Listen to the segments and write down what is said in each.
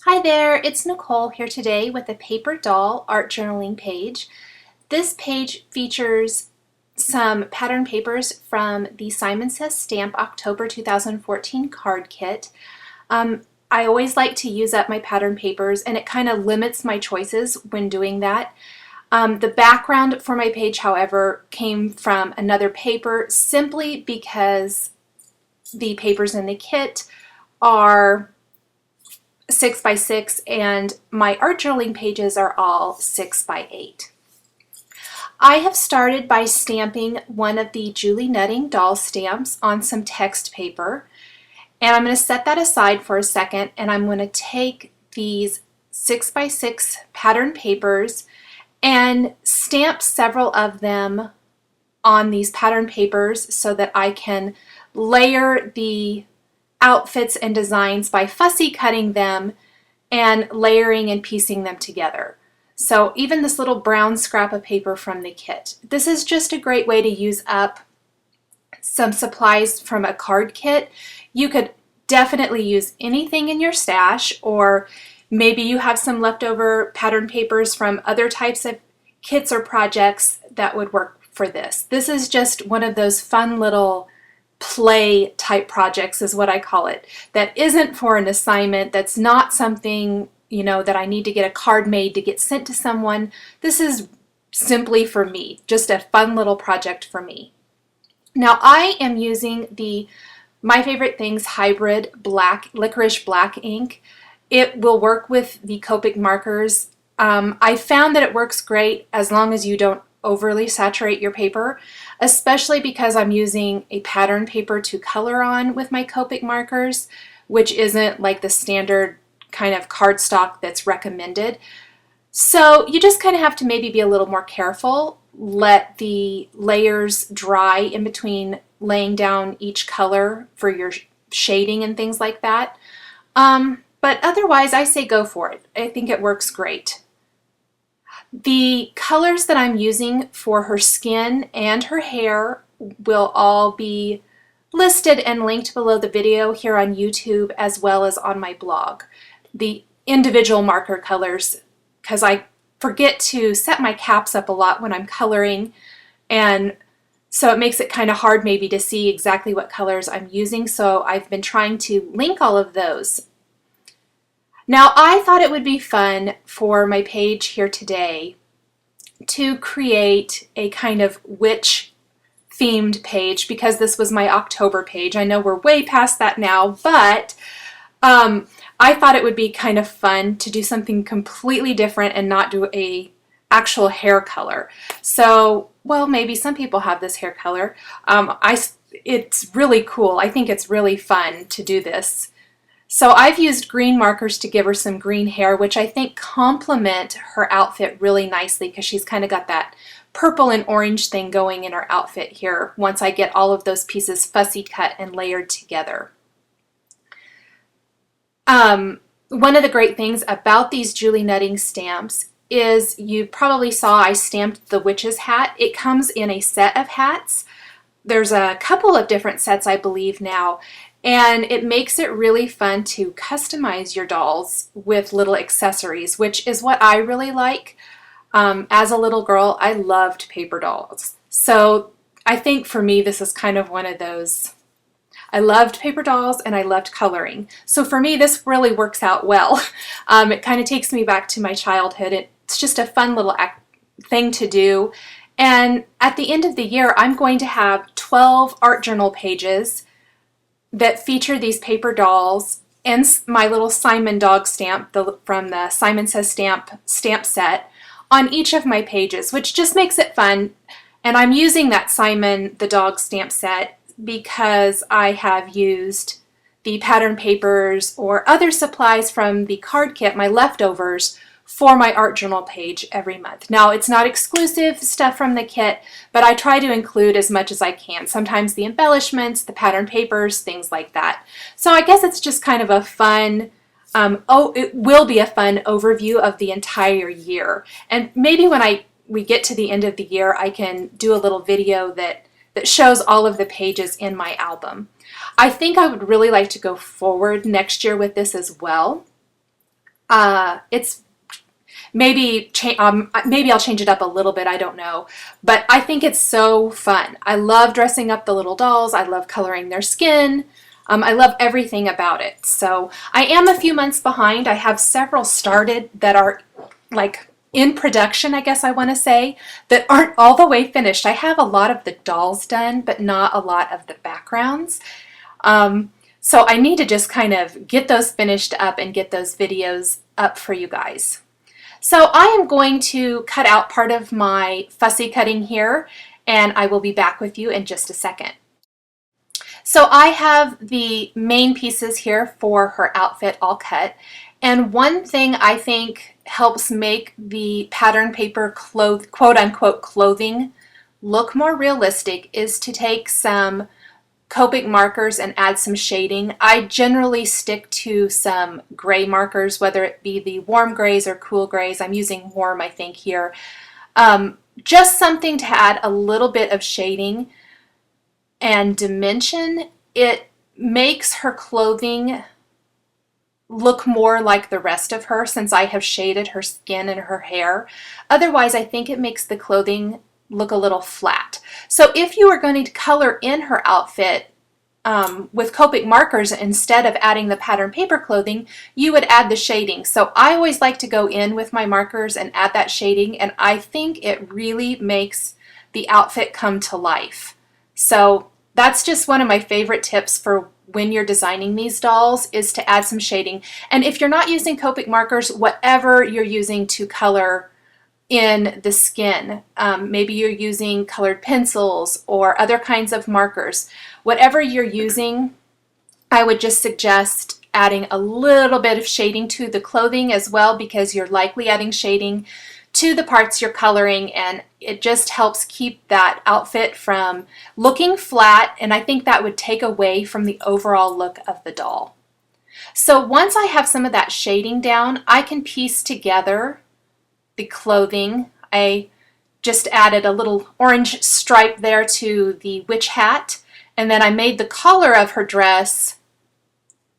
Hi there, it's Nicole here today with a paper doll art journaling page. This page features some pattern papers from the Simon Says Stamp October 2014 card kit. I always like to use up my pattern papers, and it kind of limits my choices when doing that. The background for my page, however, came from another paper simply because the papers in the kit are 6 by 6 and my art journaling pages are all 6 by 8. I have started by stamping one of the Julie Nutting doll stamps on some text paper, and I'm going to set that aside for a second, and I'm going to take these 6 by 6 pattern papers and stamp several of them on these pattern papers so that I can layer the outfits and designs by fussy cutting them and layering and piecing them together. So even this little brown scrap of paper from the kit. This is just a great way to use up some supplies from a card kit. You could definitely use anything in your stash, or maybe you have some leftover pattern papers from other types of kits or projects that would work for this. This is just one of those fun little play type projects is what I call it, that isn't for an assignment, that's not something, that I need to get a card made to get sent to someone. This is simply for me, just a fun little project for me. Now I am using the My Favorite Things Hybrid Black Licorice Black ink. It will work with the Copic markers. I found that it works great as long as you don't overly saturate your paper, especially because I'm using a pattern paper to color on with my Copic markers, which isn't like the standard kind of cardstock that's recommended. So you just kind of have to maybe be a little more careful, let the layers dry in between laying down each color for your shading and things like that. But otherwise, I say go for it. I think it works great. The colors that I'm using for her skin and her hair will all be listed and linked below the video here on YouTube as well as on my blog. The individual marker colors, because I forget to set my caps up a lot when I'm coloring, and so it makes it kind of hard maybe to see exactly what colors I'm using, so I've been trying to link all of those. Now, I thought it would be fun for my page here today to create a kind of witch themed page, because this was my October page. I know we're way past that now, but I thought it would be kind of fun to do something completely different and not do a actual hair color. So, well, maybe some people have this hair color. It's really cool. I think it's really fun to do this. So I've used green markers to give her some green hair, which I think complement her outfit really nicely, because she's kind of got that purple and orange thing going in her outfit here once I get all of those pieces fussy cut and layered together. One of the great things about these Julie Nutting stamps is you probably saw I stamped the witch's hat. It comes in a set of hats. There's a couple of different sets, I believe, now. And it makes it really fun to customize your dolls with little accessories, which is what I really like. As a little girl, I loved paper dolls. So I think for me, this is kind of one of those. I loved paper dolls and I loved coloring. So for me, this really works out well. It kind of takes me back to my childhood. It's just a fun little thing to do. And at the end of the year, I'm going to have 12 art journal pages that feature these paper dolls and my little Simon dog stamp from the Simon Says stamp set on each of my pages, which just makes it fun. And I'm using that Simon the dog stamp set because I have used the pattern papers or other supplies from the card kit, my leftovers, for my art journal page every month. Now, it's not exclusive stuff from the kit, but I try to include as much as I can. Sometimes the embellishments, the pattern papers, things like that. So I guess it's just kind of a fun, it will be a fun overview of the entire year. And maybe when we get to the end of the year, I can do a little video that shows all of the pages in my album. I think I would really like to go forward next year with this as well. It's maybe I'll change it up a little bit, I don't know. But I think it's so fun. I love dressing up the little dolls. I love coloring their skin. I love everything about it. So I am a few months behind. I have several started that are like in production, I guess I want to say, that aren't all the way finished. I have a lot of the dolls done, but not a lot of the backgrounds. So I need to just kind of get those finished up and get those videos up for you guys. So I am going to cut out part of my fussy cutting here, and I will be back with you in just a second. So I have the main pieces here for her outfit all cut, and one thing I think helps make the pattern paper quote-unquote clothing look more realistic is to take some Copic markers and add some shading. I generally stick to some gray markers, whether it be the warm grays or cool grays. I'm using warm, I think, here. Just something to add a little bit of shading and dimension. It makes her clothing look more like the rest of her since I have shaded her skin and her hair. Otherwise, I think it makes the clothing look a little flat. So if you are going to color in her outfit with Copic markers instead of adding the pattern paper clothing, you would add the shading. So I always like to go in with my markers and add that shading, and I think it really makes the outfit come to life. So that's just one of my favorite tips for when you're designing these dolls, is to add some shading. And if you're not using Copic markers, whatever you're using to color in the skin, maybe you're using colored pencils or other kinds of markers, whatever you're using, I would just suggest adding a little bit of shading to the clothing as well, because you're likely adding shading to the parts you're coloring, and it just helps keep that outfit from looking flat, and I think that would take away from the overall look of the doll. So once I have some of that shading down, I can piece together the clothing. I just added a little orange stripe there to the witch hat, and then I made the collar of her dress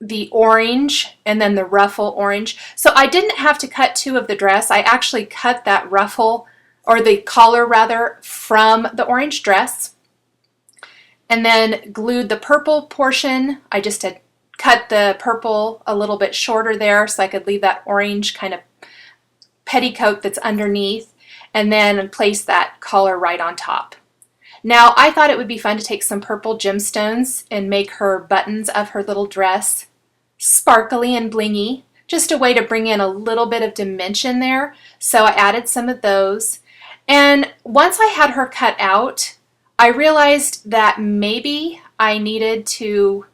the orange and then the ruffle orange. So I didn't have to cut two of the dress. I actually cut that ruffle, or the collar rather, from the orange dress, and then glued the purple portion. I just had cut the purple a little bit shorter there so I could leave that orange kind of petticoat that's underneath, and then place that collar right on top. Now I thought it would be fun to take some purple gemstones and make her buttons of her little dress sparkly and blingy, just a way to bring in a little bit of dimension there. So I added some of those, and once I had her cut out, I realized that maybe I needed to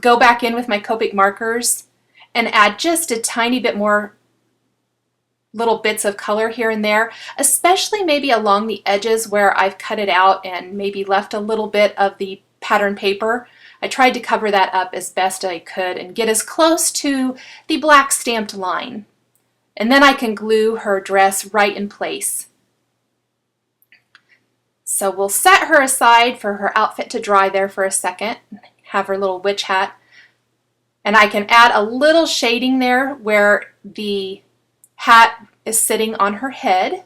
go back in with my Copic markers and add just a tiny bit more little bits of color here and there, especially maybe along the edges where I've cut it out and maybe left a little bit of the pattern paper. I tried to cover that up as best I could and get as close to the black stamped line. And then I can glue her dress right in place. So we'll set her aside for her outfit to dry there for a second, have her little witch hat. And I can add a little shading there where the hat is sitting on her head,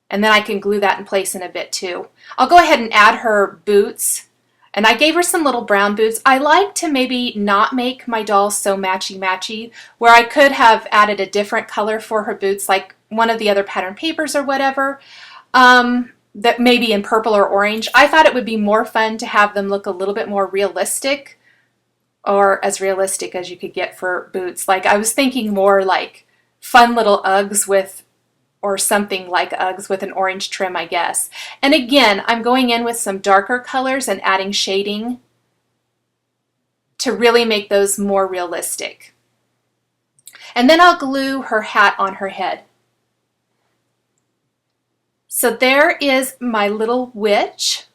and then I can glue that in place in a bit too. I'll go ahead and add her boots, and I gave her some little brown boots. I like to maybe not make my dolls so matchy-matchy, where I could have added a different color for her boots, like one of the other pattern papers or whatever, that maybe in purple or orange. I thought it would be more fun to have them look a little bit more realistic, or as realistic as you could get for boots. Like I was thinking more like fun little Uggs with, or something like Uggs with an orange trim, I guess. And again, I'm going in with some darker colors and adding shading to really make those more realistic. And then I'll glue her hat on her head. So there is my little witch.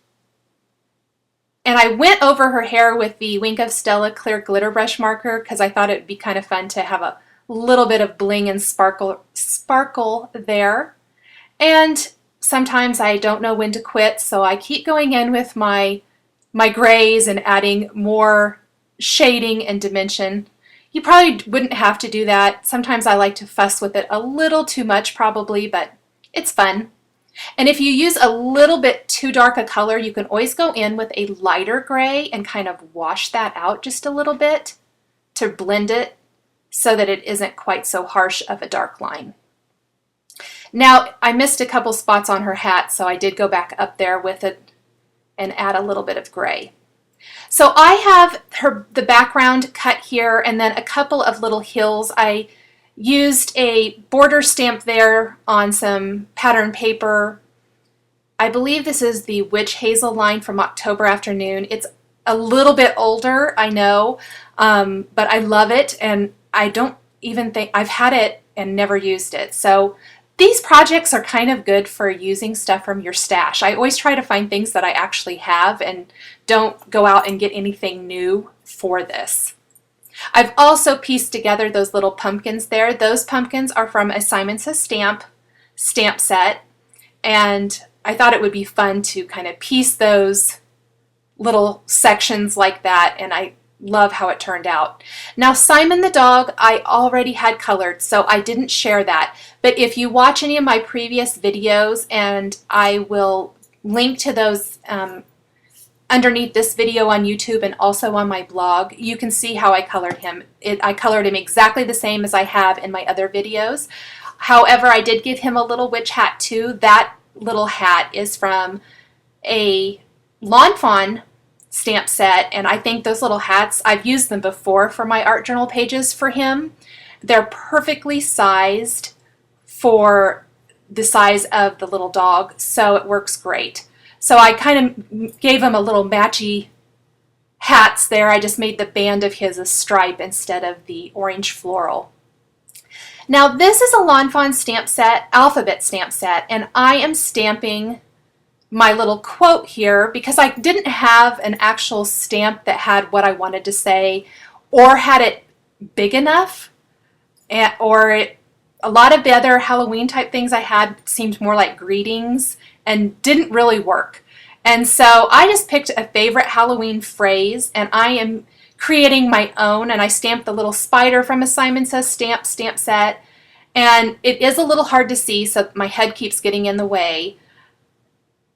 And I went over her hair with the Wink of Stella clear glitter brush marker because I thought it would be kind of fun to have a little bit of bling and sparkle there. And sometimes I don't know when to quit, so I keep going in with my grays and adding more shading and dimension. You probably wouldn't have to do that. Sometimes I like to fuss with it a little too much probably, but it's fun. And if you use a little bit too dark a color, you can always go in with a lighter gray and kind of wash that out just a little bit to blend it so that it isn't quite so harsh of a dark line. Now, I missed a couple spots on her hat, so I did go back up there with it and add a little bit of gray. So I have the background cut here and then a couple of little hills. I used a border stamp there on some pattern paper. I believe this is the Witch Hazel line from October Afternoon. It's a little bit older, I know, but I love it, and I don't even think I've had it and never used it. So these projects are kind of good for using stuff from your stash. I always try to find things that I actually have and don't go out and get anything new for this. I've also pieced together those little pumpkins there. Those pumpkins are from a Simon Says stamp set, and I thought it would be fun to kind of piece those little sections like that, and I love how it turned out. Now, Simon the dog I already had colored, so I didn't share that, but if you watch any of my previous videos, and I will link to those underneath this video on YouTube and also on my blog, you can see how I colored him. I colored him exactly the same as I have in my other videos. However, I did give him a little witch hat too. That little hat is from a Lawn Fawn stamp set, and I think those little hats, I've used them before for my art journal pages for him. They're perfectly sized for the size of the little dog, so it works great. So I kind of gave him a little matchy hats there. I just made the band of his a stripe instead of the orange floral. Now this is a Lawn Fawn stamp set, alphabet stamp set, and I am stamping my little quote here because I didn't have an actual stamp that had what I wanted to say or had it big enough, a lot of the other Halloween type things I had seemed more like greetings and didn't really work. And so I just picked a favorite Halloween phrase, and I am creating my own, and I stamped the little spider from a Simon Says stamp set, and it is a little hard to see, so my head keeps getting in the way.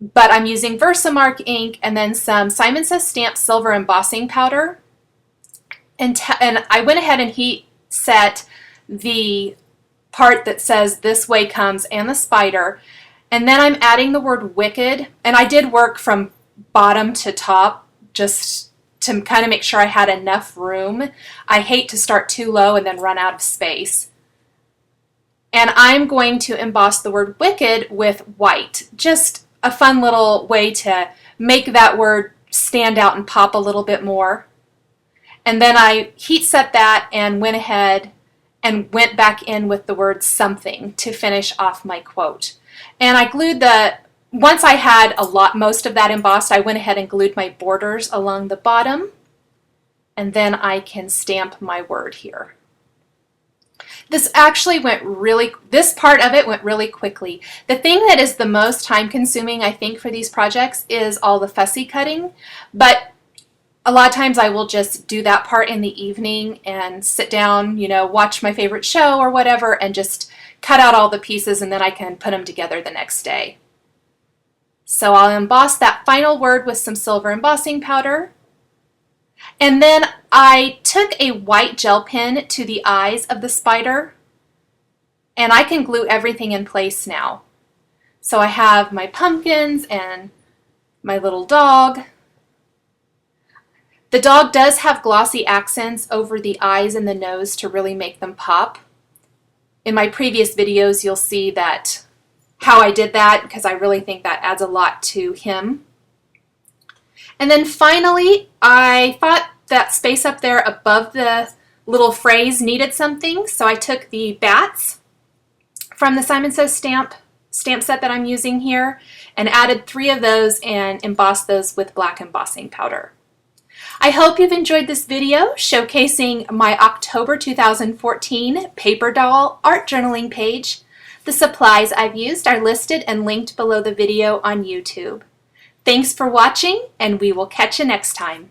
But I'm using Versamark ink and then some Simon Says stamp silver embossing powder, and I went ahead and heat set the part that says "This Way Comes" and the spider. And then I'm adding the word wicked, and I did work from bottom to top just to kind of make sure I had enough room. I hate to start too low and then run out of space. And I'm going to emboss the word wicked with white. Just a fun little way to make that word stand out and pop a little bit more. And then I heat set that and went ahead and went back in with the word something to finish off my quote. And I glued once I had most of that embossed, I went ahead and glued my borders along the bottom, and then I can stamp my word here. This actually this part of it went really quickly. The thing that is the most time consuming, I think, for these projects is all the fussy cutting, but a lot of times I will just do that part in the evening and sit down, watch my favorite show or whatever, and just cut out all the pieces, and then I can put them together the next day. So I'll emboss that final word with some silver embossing powder. And then I took a white gel pen to the eyes of the spider, and I can glue everything in place now. So I have my pumpkins and my little dog. The dog does have glossy accents over the eyes and the nose to really make them pop. In my previous videos, you'll see how I did that because I really think that adds a lot to him. And then finally, I thought that space up there above the little phrase needed something, so I took the bats from the Simon Says stamp set that I'm using here and added 3 of those and embossed those with black embossing powder. I hope you've enjoyed this video showcasing my October 2014 paper doll art journaling page. The supplies I've used are listed and linked below the video on YouTube. Thanks for watching, and we will catch you next time.